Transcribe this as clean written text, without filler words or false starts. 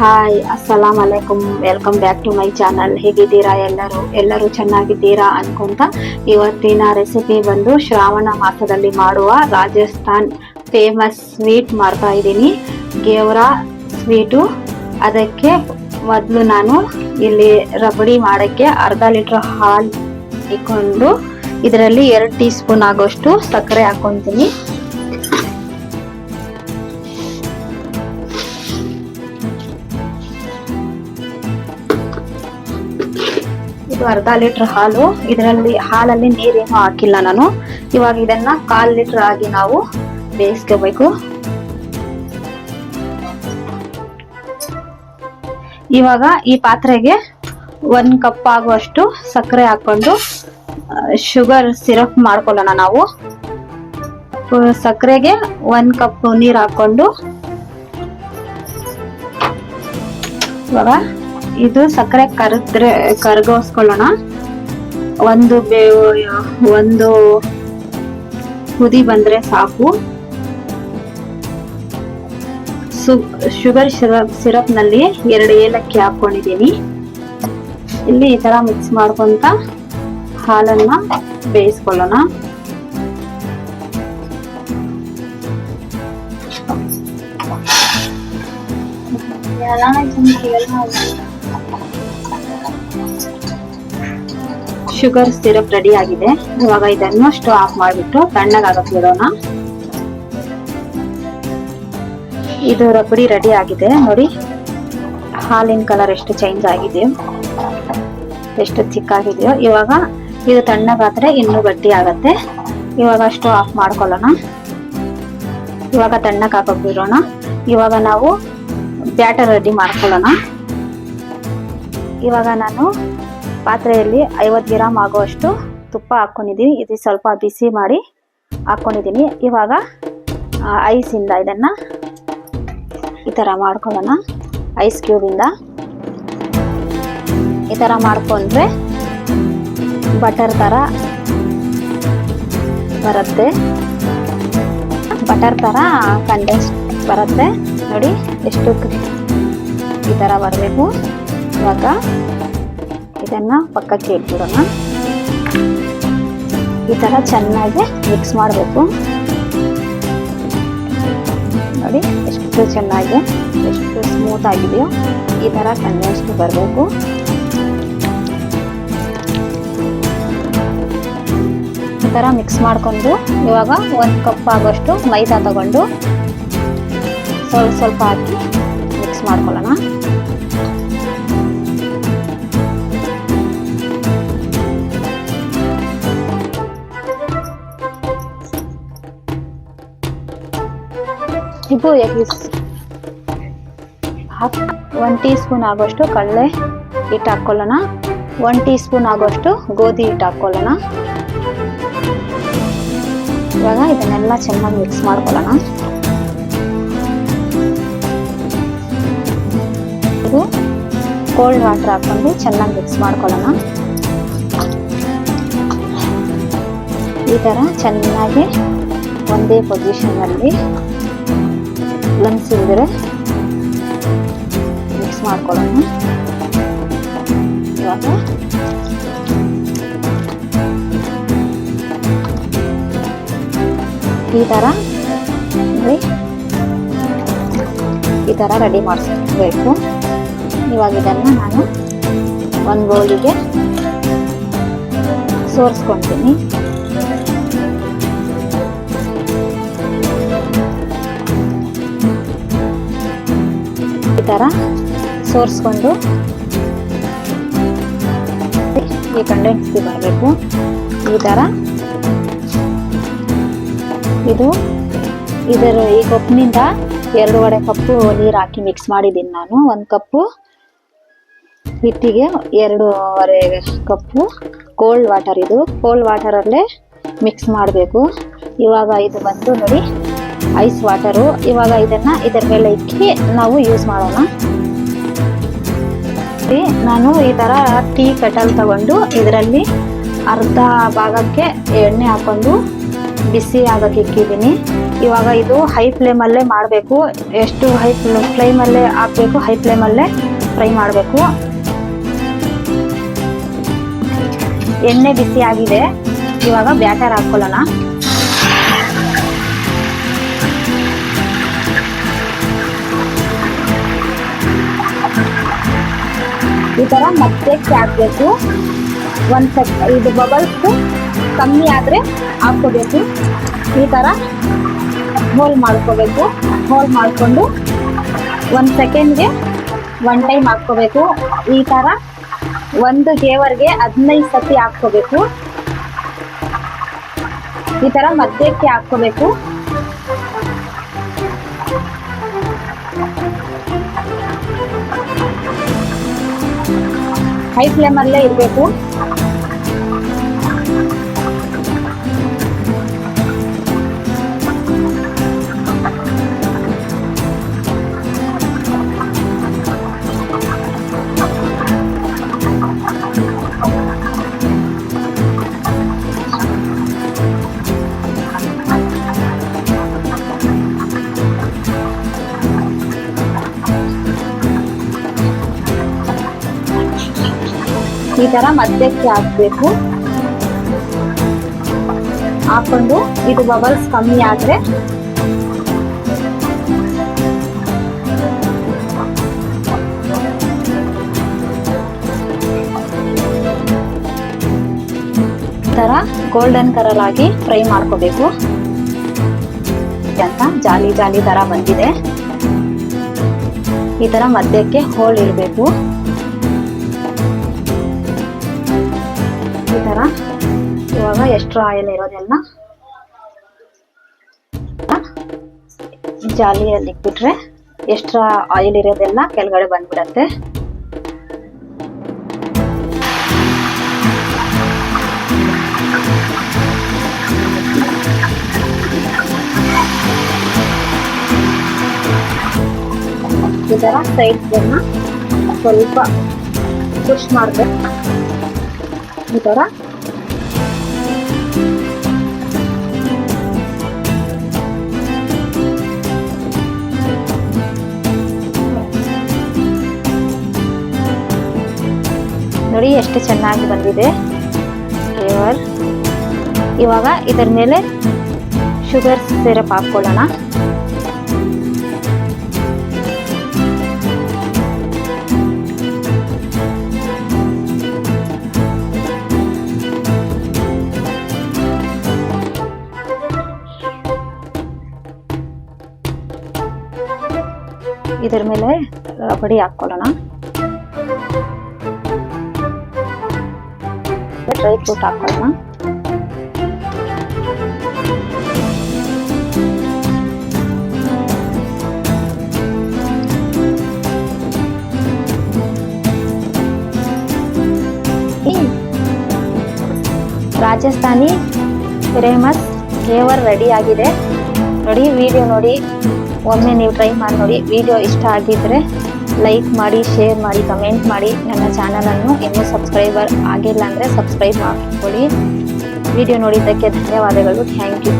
Hi, ಅಸ್ಸಲಾಂ ಅಲೈಕುಮ್. Welcome back to my channel. ಹೇಗಿದ್ದೀರಾ ಎಲ್ಲರೂ ಚೆನ್ನಾಗಿದ್ದೀರಾ ಅನ್ಕೊಂತ ಇವತ್ತಿನ ರೆಸಿಪಿ ಬಂದು ಶ್ರಾವಣ ಮಾಸದಲ್ಲಿ ಮಾಡುವ ರಾಜಸ್ಥಾನ್ ಫೇಮಸ್ ಸ್ವೀಟ್ ಮಾಡ್ತಾ ಇದ್ದೀನಿ, ಗೇವ್ರಾ ಸ್ವೀಟು. ಅದಕ್ಕೆ ಮೊದಲು ನಾನು ಇಲ್ಲಿ ರಬಡಿ ಮಾಡೋಕ್ಕೆ ಅರ್ಧ ಲೀಟರ್ ಹಾಲು ಇಟ್ಕೊಂಡು ಇದರಲ್ಲಿ 2 ಟೀ ಸ್ಪೂನ್ ಆಗೋಷ್ಟು ಸಕ್ಕರೆ ಹಾಕೊತೀನಿ. ಇದು ಅರ್ಧ ಲೀಟರ್ ಹಾಲು. ಇದರಲ್ಲಿ ಹಾಲಲ್ಲಿ ನೀರೇನು ಹಾಕಿಲ್ಲ ನಾನು. ಇವಾಗ ಇದನ್ನ 1/4 ಲೀಟರ್ ಆಗಿ ನಾವು ಬೇಯಿಸ್ಕೋಬೇಕು. ಇವಾಗ ಈ ಪಾತ್ರೆಗೆ 1 ಕಪ್ ಆಗುವಷ್ಟು ಸಕ್ಕರೆ ಹಾಕೊಂಡು ಶುಗರ್ ಸಿರಪ್ ಮಾಡ್ಕೊಳ್ಳೋಣ. ನಾವು ಸಕ್ಕರೆಗೆ 1 ಕಪ್ ನೀರು ಹಾಕೊಂಡು ಇವಾಗ ಇದು ಸಕ್ಕರೆ ಕರಗಿಸ್ಕೊಳ್ಳೋಣ. ಒಂದು ಕುದಿ ಬಂದ್ರೆ ಸಾಕು. ಶುಗರ್ ಸಿರಪ್ ನಲ್ಲಿ 2 ಏಲಕ್ಕಿ ಹಾಕೊಂಡಿದ್ದೀನಿ. ಇಲ್ಲಿ ಈ ತರ ಮಿಕ್ಸ್ ಮಾಡ್ಕೊಂತ ಹಾಲನ್ನ ಬೇಯಿಸ್ಕೊಳ್ಳೋಣ. ಶುಗರ್ ಸಿರಪ್ ರೆಡಿ ಆಗಿದೆ. ಇವಾಗ ಇದನ್ನು ಸ್ಟವ್ ಆಫ್ ಮಾಡಿಬಿಟ್ಟು ತಣ್ಣಗಾಗಕ್ಕೆ ಬಿಡೋಣ. ಇದು ರಬಡಿ ರೆಡಿ ಆಗಿದೆ ನೋಡಿ. ಹಾಲಿನ ಕಲರ್ ಎಷ್ಟು ಚೇಂಜ್ ಆಗಿದೆಯೋ, ಎಷ್ಟು ಚಿಕ್ಕಾಗಿದೆಯೋ. ಇವಾಗ ಇದು ತಣ್ಣಗಾದ್ರೆ ಇನ್ನೂ ಗಟ್ಟಿ ಆಗತ್ತೆ. ಇವಾಗ ಸ್ಟವ್ ಆಫ್ ಮಾಡ್ಕೊಳ್ಳೋಣ. ಇವಾಗ ತಣ್ಣಗಾಗಕ್ಕೆ ಬಿಡೋಣ. ಇವಾಗ ನಾವು ಬ್ಯಾಟರ್ ರೆಡಿ ಮಾಡ್ಕೊಳ್ಳೋಣ. ಇವಾಗ ನಾನು ಪಾತ್ರೆಯಲ್ಲಿ 50 ಗ್ರಾಮ್ ಆಗುವಷ್ಟು ತುಪ್ಪ ಹಾಕೊಂಡಿದ್ದೀನಿ. ಇದು ಸ್ವಲ್ಪ ಬಿಸಿ ಮಾಡಿ ಹಾಕೊಂಡಿದ್ದೀನಿ. ಇವಾಗ ಐಸಿಂದ ಇದನ್ನ ಈ ತರ ಮಾಡ್ಕೊಳ್ಳೋಣ. ಐಸ್ ಕ್ಯೂಬಿಂದ ಈ ತರ ಮಾಡ್ಕೊಂಡ್ರೆ ಬಟರ್ ತರ ಬರುತ್ತೆ. ಬಟರ್ ತರ ಕಂಡೆನ್ಸ್ ಬರುತ್ತೆ ನೋಡಿ. ಎಷ್ಟು ಈ ತರ ಬರಬೇಕು. ಇವಾಗ ಇದನ್ನ ಪಕ್ಕಕ್ಕೆ ಇಟ್ಬಿಡೋಣ. ಈ ತರ ಚೆನ್ನಾಗಿ ಮಿಕ್ಸ್ ಮಾಡಬೇಕು ನೋಡಿ. ಎಷ್ಟು ಚೆನ್ನಾಗಿ, ಎಷ್ಟು ಸ್ಮೂತ್ ಆಗಿದೆಯೋ ಈ ತರ ಕಂಡೆನ್ಸ್ ಬರಬೇಕು. ಈ ತರ ಮಿಕ್ಸ್ ಮಾಡ್ಕೊಂಡು ಇವಾಗ 1 ಕಪ್ ಆಗೋಷ್ಟು ಮೈದಾ ತಗೊಂಡು ಸ್ವಲ್ಪ ಹಾಕಿ ಮಿಕ್ಸ್ ಮಾಡ್ಕೊಳ್ಳೋಣ. ಇದು 1 ಟೀ ಸ್ಪೂನ್ ಆಗೋಷ್ಟು ಕಡಲೆ ಹಿಟ್ಟು ಹಾಕೊಳ್ಳೋಣ. 1 ಟೀ ಸ್ಪೂನ್ ಆಗೋಷ್ಟು ಗೋಧಿ ಹಿಟ್ಟು ಹಾಕೊಳ್ಳೋಣ. ಇವಾಗ ಇದನ್ನೆಲ್ಲ ಚೆನ್ನಾಗಿ ಮಿಕ್ಸ್ ಮಾಡ್ಕೊಳ್ಳೋಣ. ಇದು ಕೋಲ್ಡ್ ವಾಟರ್ ಹಾಕೊಂಡು ಚೆನ್ನಾಗಿ ಮಿಕ್ಸ್ ಮಾಡ್ಕೊಳ್ಳೋಣ. ಈ ತರ ಚೆನ್ನಾಗಿ ಒಂದೇ ಪೊಸಿಷನ್ ಅಲ್ಲಿ ಲಮ್ಸ್ ಇಲ್ದಿರೆ ಮಿಕ್ಸ್ ಮಾಡ್ಕೊಳ್ಳೋಣ. ಇವಾಗ ಈ ತರ ರೆಡಿ ಮಾಡಿಸ್ಬೇಕು. ಇವಾಗ ಇದನ್ನ ನಾನು ಒಂದು ಬೌಲಿಗೆ ಸೋರಿಸ್ಕೊಳ್ತೀನಿ. ಈ ತರ ಸೋರಿಸ್ಕೊಂಡು ಈ ಕಂಡೆನ್ಸ್ ಬರಬೇಕು. ಈ ತರ ಈ ಕಪ್ನಿಂದ 2.5 ಕಪ್ಪು ನೀರು ಹಾಕಿ ಮಿಕ್ಸ್ ಮಾಡಿದ್ದೀನಿ ನಾನು. 1 ಕಪ್ಪು ಹಿಟ್ಟಿಗೆ 2.5 ಕಪ್ಪು ಕೋಲ್ಡ್ ವಾಟರ್. ಇದು ಕೋಲ್ಡ್ ವಾಟರಲ್ಲೇ ಮಿಕ್ಸ್ ಮಾಡಬೇಕು. ಇವಾಗ ಇದು ಬಂದು ನೋಡಿ ಐಸ್ ವಾಟರು. ಇವಾಗ ಇದನ್ನ ಇದರ ಮೇಲೆ ಇಕ್ಕಿ ನಾವು ಯೂಸ್ ಮಾಡೋಣ. ನಾನು ಈ ತರ ಟೀ ಕೆಟಲ್ ತಗೊಂಡು ಇದರಲ್ಲಿ ಅರ್ಧ ಭಾಗಕ್ಕೆ ಎಣ್ಣೆ ಹಾಕೊಂಡು ಬಿಸಿ ಆಗಕ್ಕೆ ಇಕ್ಕಿದ್ದೀನಿ. ಇವಾಗ ಇದು ಹೈ ಫ್ಲೇಮಲ್ಲೇ ಮಾಡಬೇಕು. ಎಷ್ಟು ಹೈ ಫ್ಲೇಮಲ್ಲೇ ಹಾಕಬೇಕು, ಹೈ ಫ್ಲೇಮಲ್ಲೇ ಫ್ರೈ ಮಾಡಬೇಕು. ಎಣ್ಣೆ ಬಿಸಿ ಆಗಿದೆ. ಇವಾಗ ಬ್ಯಾಟರ್ ಹಾಕೊಳ್ಳೋಣ. ಈ ತರ ಮಧ್ಯಕ್ಕೆ ಹಾಕಬೇಕು. ಇದು ಬಬಲ್ಸ್ ಕಮ್ಮಿ ಆದರೆ ಹಾಕ್ಕೋಬೇಕು. ಈ ತರ ಹೋಲ್ ಮಾಡ್ಕೋಬೇಕು. ಹೋಲ್ ಮಾಡಿಕೊಂಡು 1 ಸೆಕೆಂಡ್ಗೆ 1 ಟೈಮ್ ಹಾಕ್ಕೋಬೇಕು. ಈ ತರ ಒಂದು ಗೇವರ್ಗೆ 15 ಸತಿ ಹಾಕ್ಕೋಬೇಕು. ಈ ತರ ಮಧ್ಯಕ್ಕೆ ಹಾಕ್ಕೋಬೇಕು. ಹೈ ಫ್ಲೇಮಲ್ಲೇ ಇರಬೇಕು. ಈ ತರ ಮಧ್ಯಕ್ಕೆ ಹಾಕಬೇಕು. ಹಾಕೊಂಡು ಇದು ಬಬಲ್ಸ್ ಕಮ್ಮಿ ಆದ್ರೆ ಈ ತರ ಗೋಲ್ಡನ್ ಕಲರ್ ಆಗಿ ಫ್ರೈ ಮಾಡ್ಕೋಬೇಕು ಅಂತ ಜಾಲಿ ಜಾಲಿ ತರ ಬಂದಿದೆ. ಈ ತರ ಮಧ್ಯಕ್ಕೆ ಹೋಲ್ ಇರಬೇಕು. ಈ ತರ ಇವಾಗ ಎಕ್ಸ್ಟ್ರಾ ಆಯಿಲ್ ಇರೋದೆಲ್ಲ ಜಾಲಿಯಲ್ಲಿ ಇಟ್ಬಿಟ್ರೆ ಎಕ್ಸ್ಟ್ರಾ ಆಯಿಲ್ ಇರೋದೆಲ್ಲ ಕೆಳಗಡೆ ಬಂದ್ಬಿಡತ್ತೆ. ಈ ತರ ಸೈಡ್ಸ್ಗಳನ್ನ ಸ್ವಲ್ಪ ಪುಷ್ ಮಾಡ್ಬೇಕು. ಈ ತರ ನೋಡಿ ಎಷ್ಟು ಚೆನ್ನಾಗಿ ಬಂದಿದೆ ಫ್ಲೇವರ್. ಇವಾಗ ಇದರ ಮೇಲೆ ಶುಗರ್ ಸಿರಪ್ ಹಾಕೊಳ್ಳೋಣ. ಇದರ ಮೇಲೆ ರಬಡಿ ಹಾಕೊಳ್ಳೋಣ. ಡ್ರೈ ಫ್ರೂಟ್ ಹಾಕೊಳ್ಳೋಣ. ರಾಜಸ್ಥಾನಿ ಫೇಮಸ್ ಫ್ಲೇವರ್ ರೆಡಿ ಆಗಿದೆ. ನೋಡಿ, ವಿಡಿಯೋ ನೋಡಿ, ಒಮ್ಮೆ ನೀವು ಟ್ರೈ ಮಾಡಿ ನೋಡಿ. ವಿಡಿಯೋ ಇಷ್ಟ ಆಗಿದ್ರೆ ಲೈಕ್ ಮಾಡಿ, ಶೇರ್ ಮಾಡಿ, ಕಮೆಂಟ್ ಮಾಡಿ. ನನ್ನ ಚಾನಲನ್ನು ಇನ್ನೂ ಸಬ್ಸ್ಕ್ರೈಬರ್ ಆಗಿಲ್ಲ ಅಂದರೆ ಸಬ್ಸ್ಕ್ರೈಬ್ ಮಾಡಿಕೊಳ್ಳಿ. ವಿಡಿಯೋ ನೋಡಿದ್ದಕ್ಕೆ ಧನ್ಯವಾದಗಳು. Thank you.